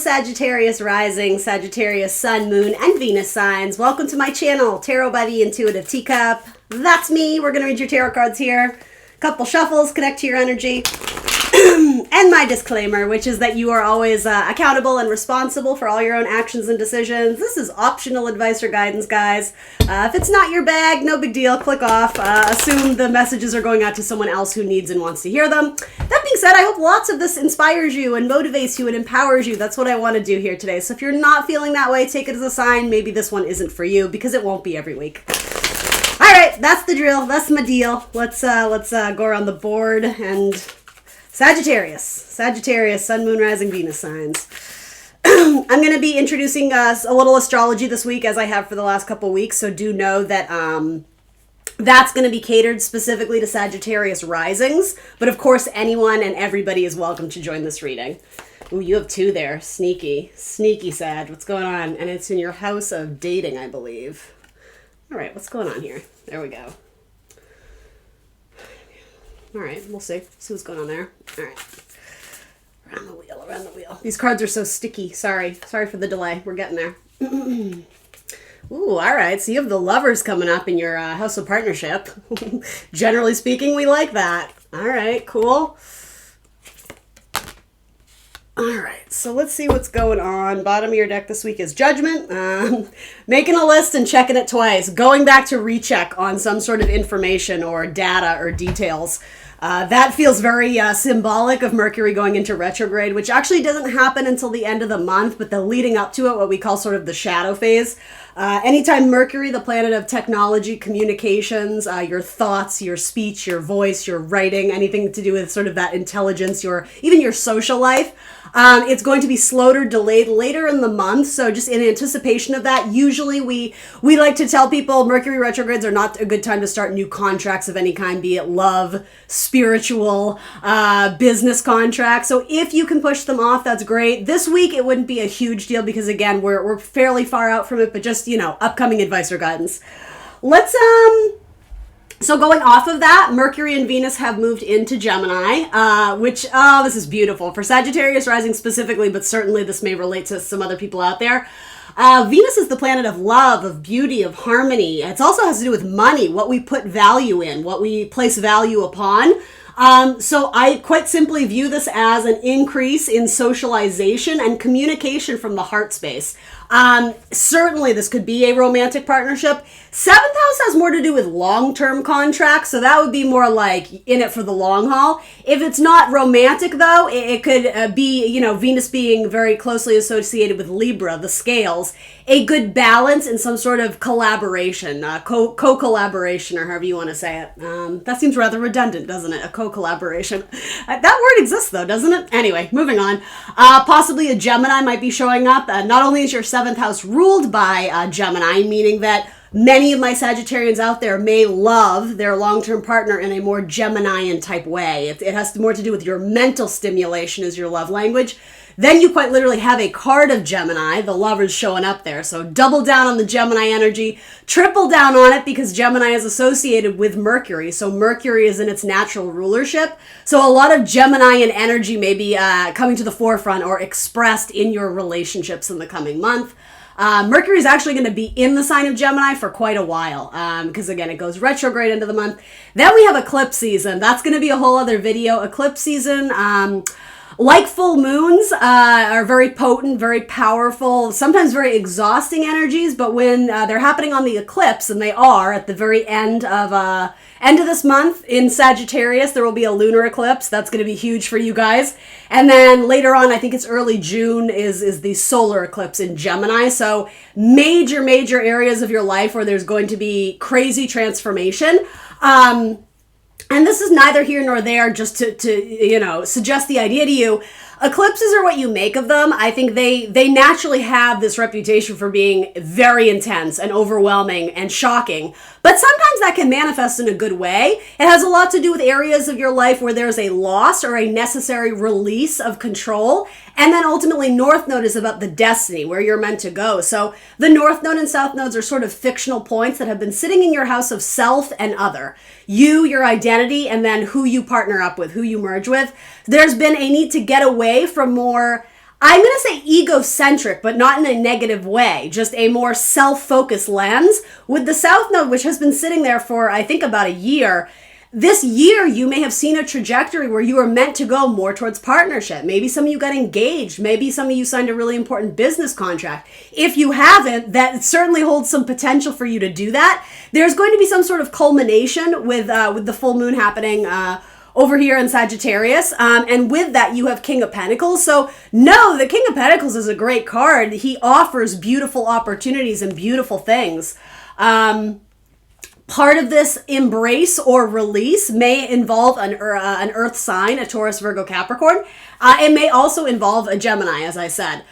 Sagittarius rising, Sagittarius sun, moon, and Venus signs. Welcome to my channel, Tarot by the Intuitive Teacup. That's me. We're going to read your tarot cards here. Couple shuffles, connect to your energy. And my disclaimer, which is that you are always accountable and responsible for all your own actions and decisions. This is optional advice or guidance, guys. If it's not your bag, no big deal. Click off. Assume the messages are going out to someone else who needs and wants to hear them. That being said, I hope lots of this inspires you and motivates you and empowers you. That's what I want to do here today. So if you're not feeling that way, take it as a sign. Maybe this one isn't for you because it won't be every week. All right, that's the drill. That's my deal. Let's go around the board and Sagittarius, sun, moon, rising, Venus signs. I'm going to be introducing a little astrology this week, as I have for the last couple weeks. So do know that that's going to be catered specifically to Sagittarius risings. But of course, anyone and everybody is welcome to join this reading. Ooh, you have two there. Sneaky Sag. What's going on? And it's in your house of dating, I believe. All right, what's going on here? There we go. All right, we'll see. See what's going on there. All right. Around the wheel. These cards are so sticky. Sorry for the delay. We're getting there. Ooh, all right. So you have the Lovers coming up in your house of partnership. Generally speaking, we like that. All right, cool. All right, so let's see what's going on. Bottom of your deck this week is Judgment. Making a list and checking it twice. Going back to recheck on some sort of information or data or details. That feels very symbolic of Mercury going into retrograde, which actually doesn't happen until the end of the month, but the leading up to it, what we call sort of the shadow phase. Anytime Mercury, the planet of technology, communications, your thoughts, your speech, your voice, your writing, anything to do with sort of that intelligence, even your social life, it's going to be slowed or delayed later in the month. So just in anticipation of that, usually we like to tell people Mercury retrogrades are not a good time to start new contracts of any kind, be it love, spiritual, business contracts. So if you can push them off, that's great. This week, it wouldn't be a huge deal because again, we're fairly far out from it, but just, upcoming advice or guidance. Let's, so going off of that, Mercury and Venus have moved into Gemini, which, this is beautiful. For Sagittarius rising specifically, but certainly this may relate to some other people out there. Venus is the planet of love, of beauty, of harmony. It also has to do with money, what we put value in, what we place value upon. So I quite simply view this as an increase in socialization and communication from the heart space. Certainly this could be a romantic partnership. Seventh house has more to do with long-term contracts, so that would be more like in it for the long haul. If it's not romantic though, it could be, Venus being very closely associated with Libra, the scales, a good balance in some sort of collaboration, co-collaboration, or however you want to say it. That seems rather redundant, doesn't it? A co-collaboration. That word exists though, doesn't it? Anyway, moving on. Possibly a Gemini might be showing up. Not only is your seventh house ruled by Gemini, meaning that many of my Sagittarians out there may love their long-term partner in a more Geminian type way. It has more to do with your mental stimulation as your love language. Then you quite literally have a card of Gemini, the Lovers showing up there. So double down on the Gemini energy, triple down on it because Gemini is associated with Mercury. So Mercury is in its natural rulership. So a lot of Geminian energy may be coming to the forefront or expressed in your relationships in the coming month. Mercury is actually going to be in the sign of Gemini for quite a while because, again, it goes retrograde into the month. Then we have eclipse season. That's going to be a whole other video. Eclipse season, like full moons, are very potent, very powerful, sometimes very exhausting energies, but when they're happening on the eclipse, and they are at the very end of this month in Sagittarius, there will be a lunar eclipse. That's going to be huge for you guys. And then later on, I think it's early June, is the solar eclipse in Gemini. So major areas of your life where there's going to be crazy transformation. And this is neither here nor there, just to suggest the idea to you. Eclipses are what you make of them. I think they naturally have this reputation for being very intense and overwhelming and shocking. But sometimes that can manifest in a good way. It has a lot to do with areas of your life where there's a loss or a necessary release of control. And then ultimately North Node is about the destiny, where you're meant to go. So the North Node and South Nodes are sort of fictional points that have been sitting in your house of self and other. You, your identity, and then who you partner up with, who you merge with. There's been a need to get away from more I'm going to say egocentric, but not in a negative way, just a more self-focused lens. With the South Node, which has been sitting there for, I think, about a year, this year you may have seen a trajectory where you were meant to go more towards partnership. Maybe some of you got engaged. Maybe some of you signed a really important business contract. If you haven't, that certainly holds some potential for you to do that. There's going to be some sort of culmination with the full moon happening over here in Sagittarius. And with that, you have King of Pentacles. So no, the King of Pentacles is a great card. He offers beautiful opportunities and beautiful things. Part of this embrace or release may involve an earth sign, a Taurus, Virgo, Capricorn. It may also involve a Gemini, as I said.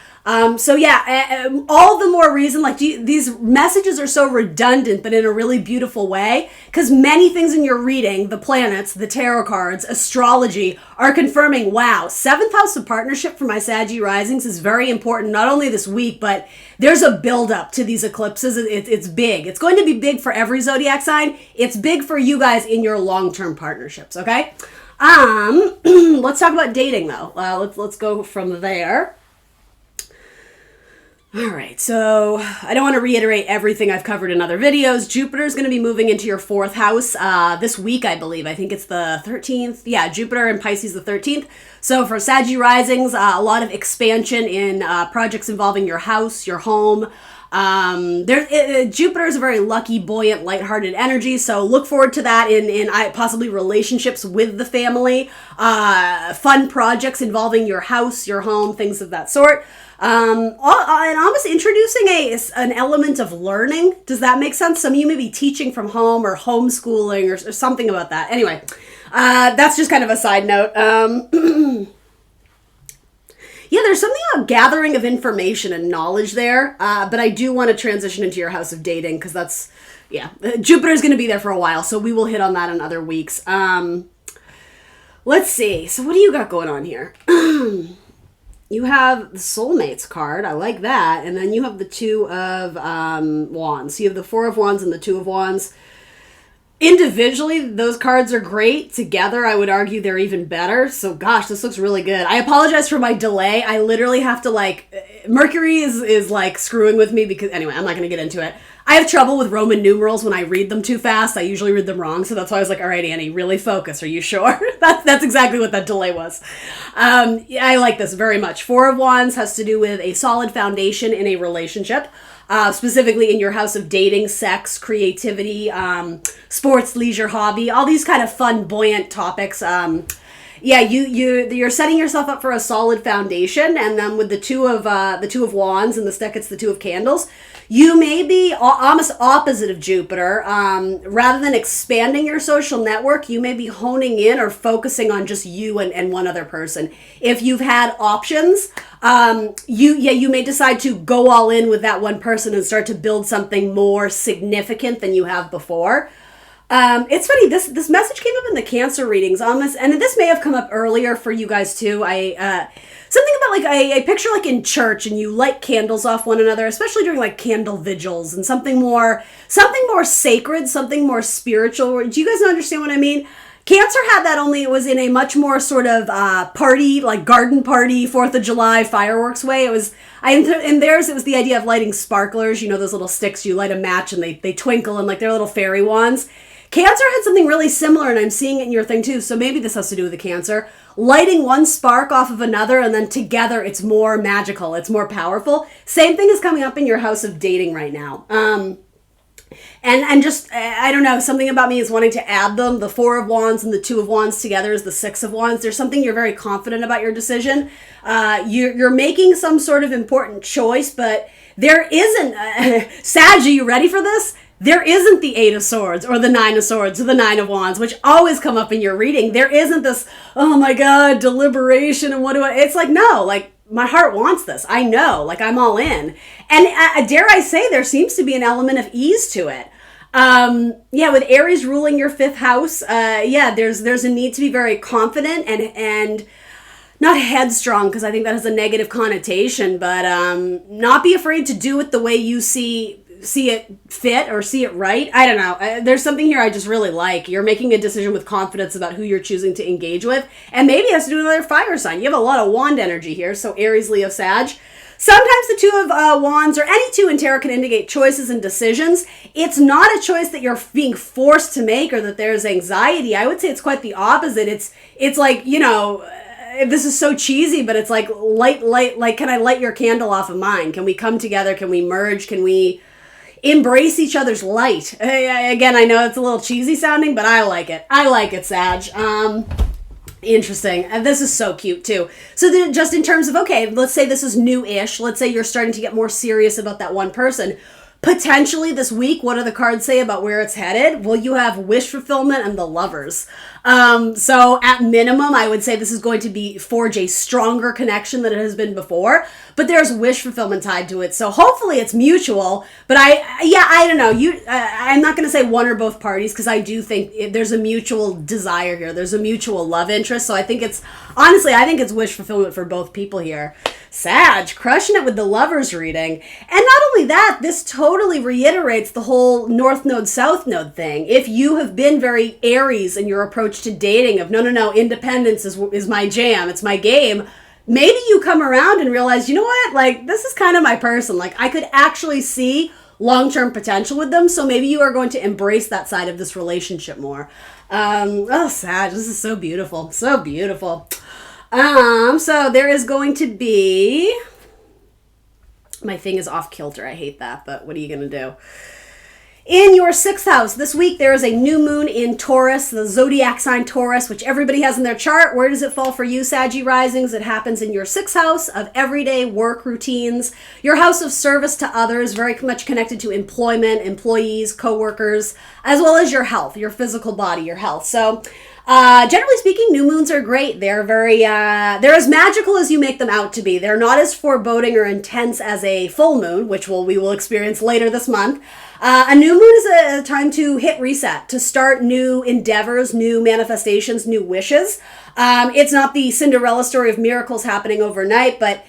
So yeah, all the more reason, like these messages are so redundant, but in a really beautiful way, because many things in your reading, the planets, the tarot cards, astrology, are confirming, wow, 7th house of partnership for my Saggy risings is very important, not only this week, but there's a buildup to these eclipses. It's big. It's going to be big for every zodiac sign. It's big for you guys in your long-term partnerships, okay? Let's talk about dating, though. Let's go from there. All right, so I don't want to reiterate everything I've covered in other videos. Jupiter is going to be moving into your 4th house this week, I believe. I think it's the 13th. Yeah, Jupiter in Pisces the 13th. So for Saggy risings, a lot of expansion in projects involving your house, your home. Jupiter is a very lucky, buoyant, lighthearted energy, so look forward to that in possibly relationships with the family, fun projects involving your house, your home, things of that sort. And almost introducing an element of learning. Does that make sense? Some of you may be teaching from home or homeschooling or something about that. Anyway, that's just kind of a side note. Yeah, there's something about gathering of information and knowledge there, but I do want to transition into your house of dating because that's, yeah, Jupiter's going to be there for a while, so we will hit on that in other weeks. Let's see. So what do you got going on here? You have the Soulmates card. I like that. And then you have the Two of Wands. So you have the Four of Wands and the Two of Wands. Individually, those cards are great. Together, I would argue they're even better. So gosh, this looks really good. I apologize for my delay. I literally have to Mercury is like screwing with me because, anyway, I'm not going to get into it. I have trouble with Roman numerals when I read them too fast. I usually read them wrong. So that's why I was like, all right, Annie, really focus. Are you sure? That's exactly what that delay was. Yeah, I like this very much. Four of Wands has to do with a solid foundation in a relationship. Specifically in your house of dating, sex, creativity, sports, leisure, hobby, all these kind of fun, buoyant topics. Yeah, you're setting yourself up for a solid foundation, and then with the two of Wands and the deck, it's the Two of Candles. You may be almost opposite of Jupiter. Rather than expanding your social network, you may be honing in or focusing on just you and one other person. If you've had options, you may decide to go all in with that one person and start to build something more significant than you have before. It's funny, this message came up in the Cancer readings almost, and this may have come up earlier for you guys too. Something about I picture in church and you light candles off one another, especially during candle vigils, and something more sacred, something more spiritual. Do you guys understand what I mean? Cancer had that, only it was in a much more sort of party, garden party, 4th of July fireworks way. It was, in theirs, it was the idea of lighting sparklers, those little sticks, you light a match and they twinkle and they're little fairy wands. Cancer had something really similar, and I'm seeing it in your thing too, so maybe this has to do with the Cancer. Lighting one spark off of another, and then together it's more magical, it's more powerful. Same thing is coming up in your house of dating right now. And just, I don't know, something about me is wanting to add them. The Four of Wands and the Two of Wands together is the Six of Wands. There's something you're very confident about your decision. You're making some sort of important choice, but there isn't, Sag, are you ready for this? There isn't the Eight of Swords or the Nine of Swords or the Nine of Wands, which always come up in your reading. There isn't this, oh my God, deliberation and it's no, my heart wants this. I know, I'm all in. And dare I say, there seems to be an element of ease to it. Yeah, with Aries ruling your 5th house, there's a need to be very confident and not headstrong, because I think that has a negative connotation, but not be afraid to do it the way you see see it fit or see it right. I don't know. There's something here I just really like. You're making a decision with confidence about who you're choosing to engage with. And maybe it has to do with another fire sign. You have a lot of wand energy here. So Aries, Leo, Sag. Sometimes the two of wands or any two in tarot can indicate choices and decisions. It's not a choice that you're being forced to make or that there's anxiety. I would say it's quite the opposite. It's like, you know, this is so cheesy, but it's like like, can I light your candle off of mine? Can we come together? Can we merge? Can we embrace each other's light? Again, I know it's a little cheesy sounding, but I like it. I like it, Sag. Interesting. And this is so cute too. So then just in terms of, okay, let's say this is new-ish. Let's say you're starting to get more serious about that one person. Potentially this week, what do the cards say about where it's headed? Well, you have wish fulfillment and the lovers. So at minimum, I would say this is going to forge a stronger connection than it has been before, but there's wish fulfillment tied to it. So hopefully it's mutual, but I don't know. I'm not going to say one or both parties, because I do think there's a mutual desire here. There's a mutual love interest. So I think it's wish fulfillment for both people here. Sag, crushing it with the lovers reading. And not only that, this totally reiterates the whole North Node, South Node thing. If you have been very Aries in your approach to dating of, no, independence is my jam, it's my game, maybe you come around and realize, you know what, like, this is kind of my person. Like, I could actually see long-term potential with them, so maybe you are going to embrace that side of this relationship more. Sag, this is so beautiful. So beautiful. So there is going to be, my thing is off kilter. I hate that, but what are you going to do? In your 6th house this week, there is a new moon in Taurus, the zodiac sign Taurus, which everybody has in their chart. Where does it fall for you, Saggy Risings? It happens in your 6th house of everyday work routines, your house of service to others, very much connected to employment, employees, coworkers, as well as your health, your physical body, your health. So generally speaking, new moons are great. They're they're as magical as you make them out to be. They're not as foreboding or intense as a full moon, which we will experience later this month. A new moon is a time to hit reset, to start new endeavors, new manifestations, new wishes. It's not the Cinderella story of miracles happening overnight, but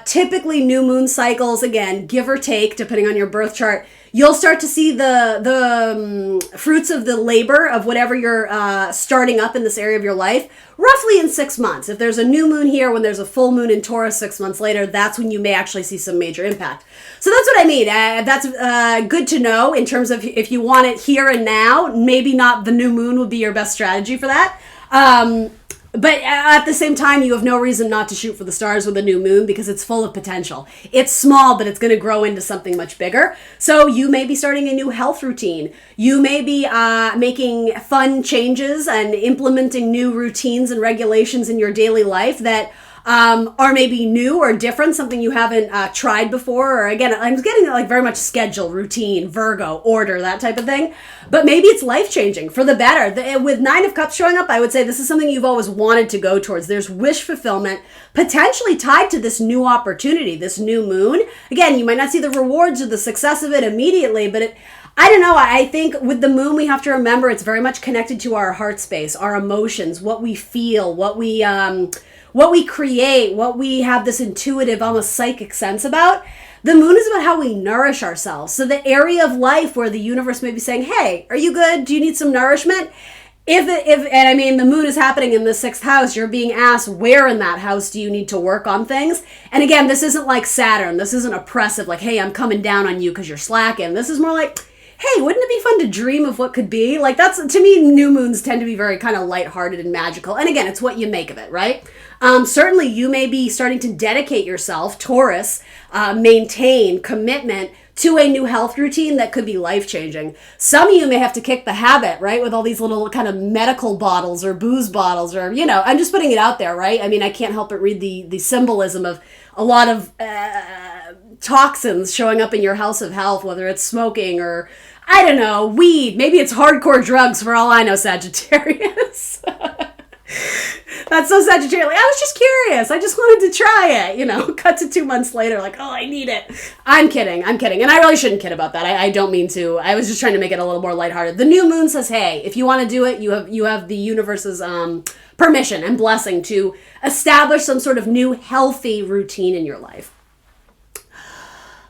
typically new moon cycles, again, give or take, depending on your birth chart, you'll start to see the fruits of the labor of whatever you're starting up in this area of your life, roughly in 6 months. If there's a new moon here, when there's a full moon in Taurus 6 months later, that's when you may actually see some major impact. So that's what I mean. That's good to know in terms of if you want it here and now. Maybe not the new moon would be your best strategy for that. But at the same time, you have no reason not to shoot for the stars with a new moon, because it's full of potential. It's small, but it's going to grow into something much bigger. So you may be starting a new health routine. You may be making fun changes and implementing new routines and regulations in your daily life that are maybe new or different, something you haven't tried before. Or again, I'm getting like very much schedule, routine, Virgo, order, that type of thing. But maybe it's life-changing for the better. With 9 of Cups showing up, I would say this is something you've always wanted to go towards. There's wish fulfillment potentially tied to this new opportunity, this new moon. Again, you might not see the rewards or the success of it immediately, but I don't know. I think with the moon, we have to remember it's very much connected to our heart space, our emotions, what we feel, what we create, what we have this intuitive, almost psychic sense about. The moon is about how we nourish ourselves. So the area of life where the universe may be saying, hey, are you good? Do you need some nourishment? The moon is happening in the 6th house, you're being asked, where in that house do you need to work on things? And again, this isn't like Saturn. This isn't oppressive, like, hey, I'm coming down on you because you're slacking. This is more like, hey, wouldn't it be fun to dream of what could be? Like, that's, to me, new moons tend to be very kind of lighthearted and magical. And again, it's what you make of it, right? Certainly, you may be starting to dedicate yourself, Taurus, maintain commitment to a new health routine that could be life-changing. Some of you may have to kick the habit, right, with all these little kind of medical bottles or booze bottles or, I'm just putting it out there, right? I mean, I can't help but read the symbolism of a lot of toxins showing up in your house of health, whether it's smoking or, I don't know, weed. Maybe it's hardcore drugs for all I know, Sagittarius. That's so Sagittarius. I was just curious. I just wanted to try it, cut to 2 months later, like, oh, I need it. I'm kidding. And I really shouldn't kid about that. I don't mean to. I was just trying to make it a little more lighthearted. The new moon says, hey, if you want to do it, you have the universe's permission and blessing to establish some sort of new healthy routine in your life.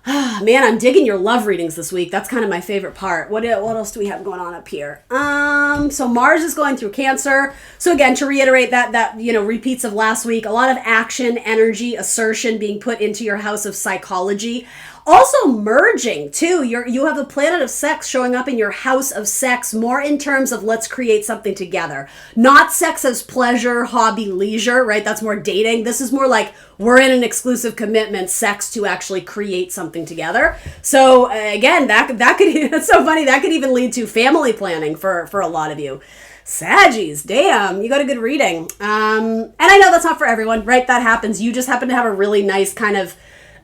Man, I'm digging your love readings this week. That's kind of my favorite part. What else do we have going on up here? So Mars is going through Cancer. So again, to reiterate that repeats of last week, a lot of action, energy, assertion being put into your house of psychology. Also merging too. You have the planet of sex showing up in your house of sex, more in terms of let's create something together. Not sex as pleasure, hobby, leisure, right? That's more dating. This is more like we're in an exclusive commitment, sex to actually create something together. So again, that could that's so funny. That could even lead to family planning for a lot of you. Saggies, damn, you got a good reading. And I know that's not for everyone, right? That happens. You just happen to have a really nice kind of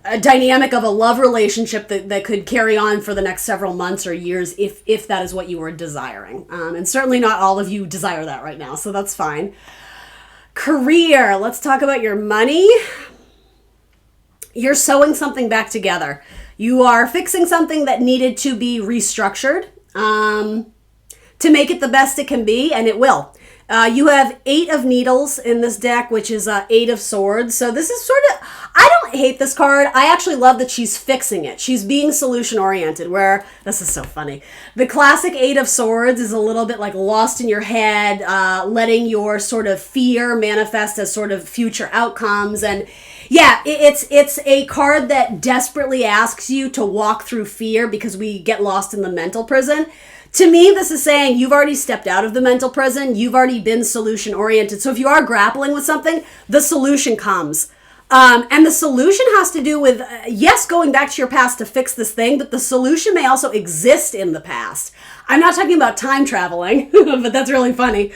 a dynamic of a love relationship that could carry on for the next several months or years if that is what you were desiring. And certainly not all of you desire that right now, so that's fine. Career, let's talk about your money. You're sewing something back together. You are fixing something that needed to be restructured to make it the best it can be, and it will. You have 8 of Needles in this deck, which is 8 of Swords. So this is sort of, I don't hate this card. I actually love that she's fixing it. She's being solution oriented, where, this is so funny. The classic 8 of Swords is a little bit like lost in your head, letting your sort of fear manifest as sort of future outcomes. And yeah, it's a card that desperately asks you to walk through fear because we get lost in the mental prison. To me, this is saying you've already stepped out of the mental prison. You've already been solution-oriented. So if you are grappling with something, the solution comes. And the solution has to do with, yes, going back to your past to fix this thing, but the solution may also exist in the past. I'm not talking about time traveling, but that's really funny.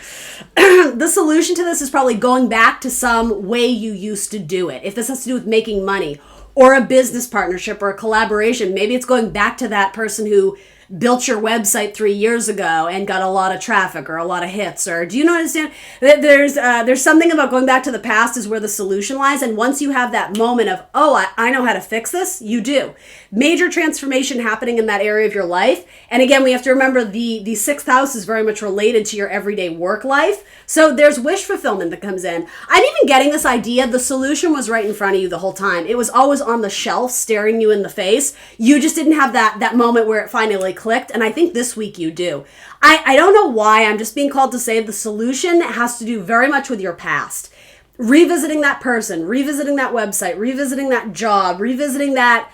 The solution to this is probably going back to some way you used to do it. If this has to do with making money or a business partnership or a collaboration, maybe it's going back to that person who built your website 3 years ago and got a lot of traffic or a lot of hits, or do you understand that there's something about going back to the past is where the solution lies. And once you have that moment of, oh, I know how to fix this, you do. Major transformation happening in that area of your life. And again, we have to remember the 6th house is very much related to your everyday work life. So there's wish fulfillment that comes in. I'm even getting this idea. The solution was right in front of you the whole time. It was always on the shelf staring you in the face. You just didn't have that moment where it finally clicked. And I think this week you do. I don't know why. I'm just being called to say the solution has to do very much with your past. Revisiting that person, revisiting that website, revisiting that job, revisiting that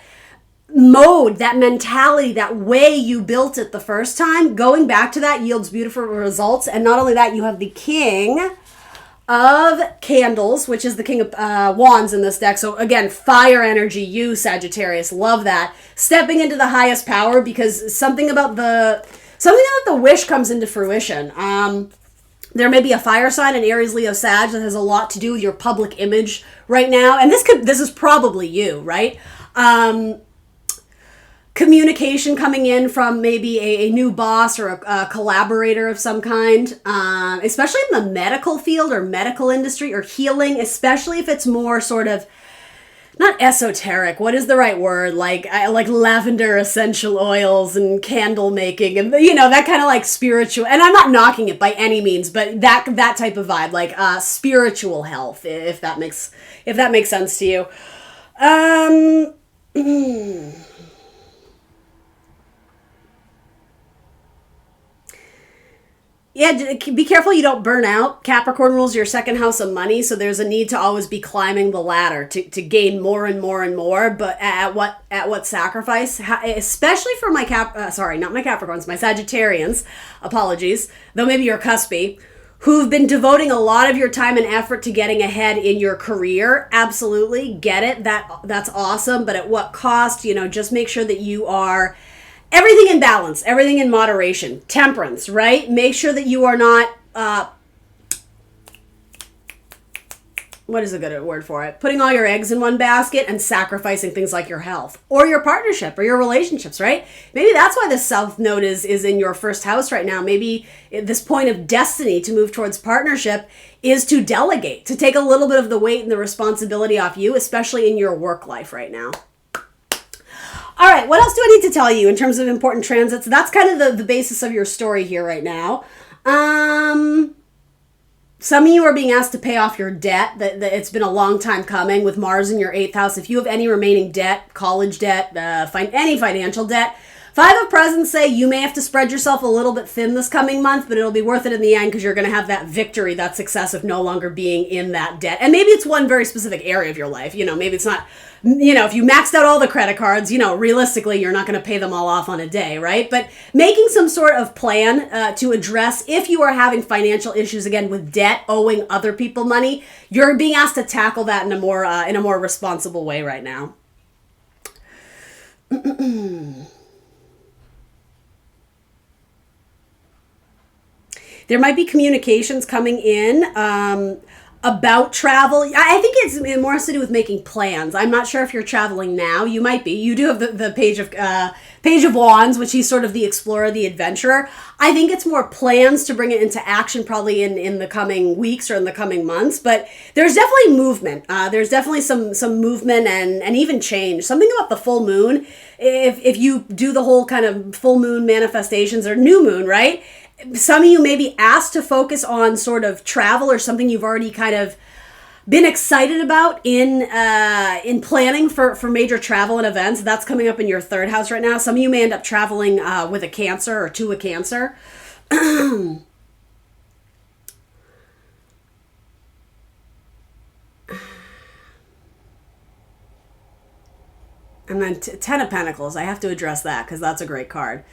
mode, that mentality, that way you built it the first time. Going back to that yields beautiful results. And not only that, you have the King of Candles, which is the King of Wands in this deck. So again, fire energy, you Sagittarius, love that. Stepping into the highest power, because something about the wish comes into fruition. There may be a fire sign, an Aries, Leo, Sag, that has a lot to do with your public image right now. And this is probably you, right? Communication coming in from maybe a new boss or a collaborator of some kind, especially in the medical field or medical industry or healing, especially if it's more sort of, not esoteric, what is the right word? Like lavender essential oils and candle making and, that kind of like spiritual, and I'm not knocking it by any means, but that type of vibe, like spiritual health, if that makes sense to you. Yeah, be careful you don't burn out. Capricorn rules your 2nd house of money, so there's a need to always be climbing the ladder to gain more and more and more, but at what sacrifice? Especially for my not my Capricorns, my Sagittarians, apologies, though maybe you're cuspy, who've been devoting a lot of your time and effort to getting ahead in your career. Absolutely, get it. That's awesome, but at what cost? Just make sure that you are everything in balance, everything in moderation. Temperance, right? Make sure that you are not, what is a good word for it? Putting all your eggs in one basket and sacrificing things like your health or your partnership or your relationships, right? Maybe that's why the South Node is in your 1st house right now. Maybe this point of destiny to move towards partnership is to delegate, to take a little bit of the weight and the responsibility off you, especially in your work life right now. All right, what else do I need to tell you in terms of important transits? That's kind of the basis of your story here right now. Some of you are being asked to pay off your debt. That it's been a long time coming with Mars in your 8th house. If you have any remaining debt, college debt, any financial debt, 5 of Presents say you may have to spread yourself a little bit thin this coming month, but it'll be worth it in the end because you're going to have that victory, that success of no longer being in that debt. And maybe it's one very specific area of your life. Maybe it's not, if you maxed out all the credit cards, realistically, you're not going to pay them all off on a day, right? But making some sort of plan to address if you are having financial issues, again, with debt, owing other people money, you're being asked to tackle that in a more responsible way right now. There might be communications coming in about travel. I think it more has to do with making plans. I'm not sure if you're traveling now. You might be. You do have the Page of Wands, which he's sort of the explorer, the adventurer. I think it's more plans to bring it into action probably in the coming weeks or in the coming months. But there's definitely movement. There's definitely some movement and even change. Something about the full moon. If you do the whole kind of full moon manifestations or new moon, right? Some of you may be asked to focus on sort of travel or something you've already kind of been excited about in planning for major travel and events. That's coming up in your 3rd house right now. Some of you may end up traveling with a Cancer or to a Cancer. And then 10 of Pentacles. I have to address that because that's a great card.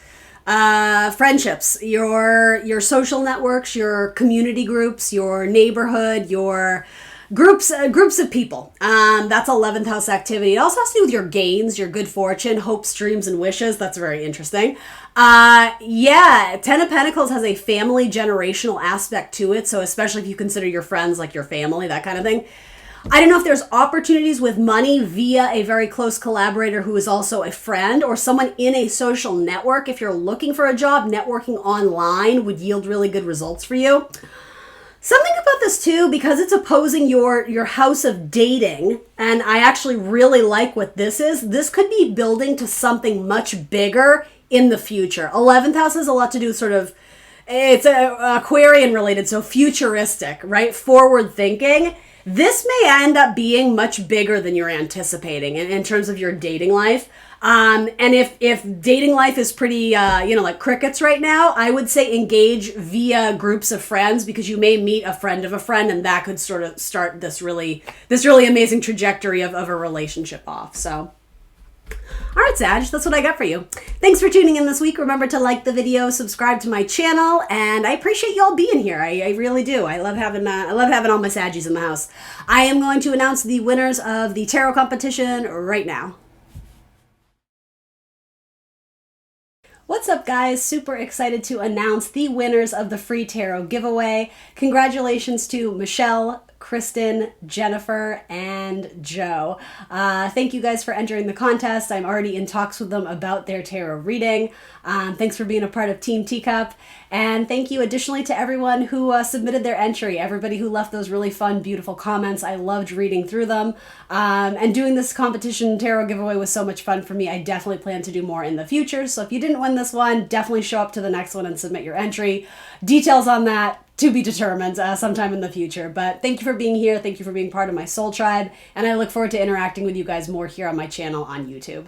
Friendships, your social networks, your community groups, your neighborhood, your groups of people. That's 11th house activity. It also has to do with your gains, your good fortune, hopes, dreams, and wishes. That's very interesting. 10 of Pentacles has a family generational aspect to it. So especially if you consider your friends like your family, that kind of thing. I don't know if there's opportunities with money via a very close collaborator who is also a friend or someone in a social network. If you're looking for a job, networking online would yield really good results for you. Something about this too, because it's opposing your house of dating, and I actually really like what this is. This could be building to something much bigger in the future. 11th house has a lot to do with sort of, it's Aquarian related, so futuristic, right? Forward thinking. This may end up being much bigger than you're anticipating in terms of your dating life. And if dating life is pretty, like crickets right now, I would say engage via groups of friends because you may meet a friend of a friend and that could sort of start this really amazing trajectory of a relationship off. So, all right, Sag, that's what I got for you. Thanks for tuning in this week. Remember to like the video, subscribe to my channel, and I appreciate y'all being here. I really do. I love having all my Saggies in the house. I am going to announce the winners of the tarot competition right now. What's up, guys? Super excited to announce the winners of the free tarot giveaway. Congratulations to Michelle, Kristen, Jennifer, and Joe. Thank you guys for entering the contest. I'm already in talks with them about their tarot reading. Thanks for being a part of Team Teacup. And thank you additionally to everyone who submitted their entry, everybody who left those really fun, beautiful comments. I loved reading through them. And doing this competition tarot giveaway was so much fun for me. I definitely plan to do more in the future. So if you didn't win this one, definitely show up to the next one and submit your entry. Details on that to be determined sometime in the future. But thank you for being here. Thank you for being part of my soul tribe. And I look forward to interacting with you guys more here on my channel on YouTube.